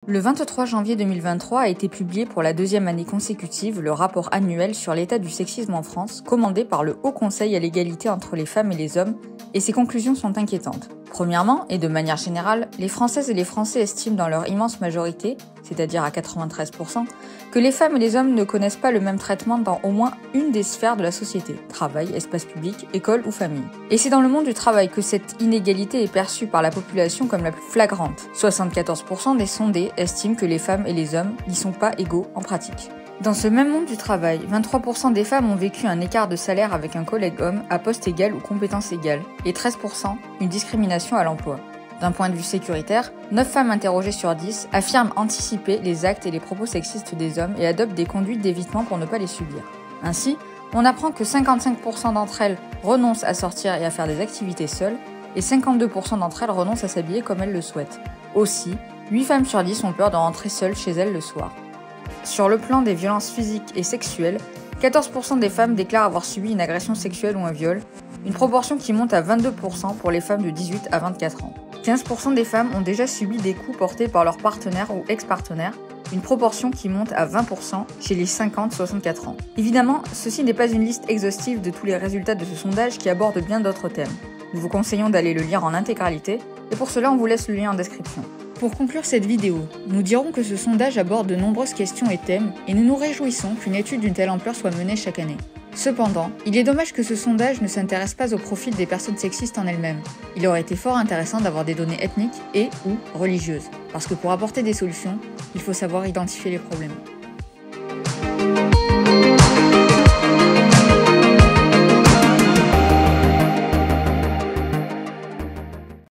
Le 23 janvier 2023 a été publié pour la deuxième année consécutive le rapport annuel sur l'état du sexisme en France, commandé par le Haut Conseil à l'égalité entre les femmes et les hommes, et ses conclusions sont inquiétantes. Premièrement, et de manière générale, les Françaises et les Français estiment dans leur immense majorité, c'est-à-dire à 93%, que les femmes et les hommes ne connaissent pas le même traitement dans au moins une des sphères de la société, travail, espace public, école ou famille. Et c'est dans le monde du travail que cette inégalité est perçue par la population comme la plus flagrante. 74% des sondés estiment que les femmes et les hommes n'y sont pas égaux en pratique. Dans ce même monde du travail, 23% des femmes ont vécu un écart de salaire avec un collègue homme à poste égal ou compétence égale, et 13% une discrimination à l'emploi. D'un point de vue sécuritaire, 9 femmes interrogées sur 10 affirment anticiper les actes et les propos sexistes des hommes et adoptent des conduites d'évitement pour ne pas les subir. Ainsi, on apprend que 55% d'entre elles renoncent à sortir et à faire des activités seules, et 52% d'entre elles renoncent à s'habiller comme elles le souhaitent. Aussi, 8 femmes sur 10 ont peur de rentrer seules chez elles le soir. Sur le plan des violences physiques et sexuelles, 14% des femmes déclarent avoir subi une agression sexuelle ou un viol, une proportion qui monte à 22% pour les femmes de 18 à 24 ans. 15% des femmes ont déjà subi des coups portés par leur partenaire ou ex-partenaire, une proportion qui monte à 20% chez les 50-64 ans. Évidemment, ceci n'est pas une liste exhaustive de tous les résultats de ce sondage qui aborde bien d'autres thèmes. Nous vous conseillons d'aller le lire en intégralité, et pour cela on vous laisse le lien en description. Pour conclure cette vidéo, nous dirons que ce sondage aborde de nombreuses questions et thèmes, et nous nous réjouissons qu'une étude d'une telle ampleur soit menée chaque année. Cependant, il est dommage que ce sondage ne s'intéresse pas au profil des personnes sexistes en elles-mêmes. Il aurait été fort intéressant d'avoir des données ethniques et/ou religieuses, parce que pour apporter des solutions, il faut savoir identifier les problèmes.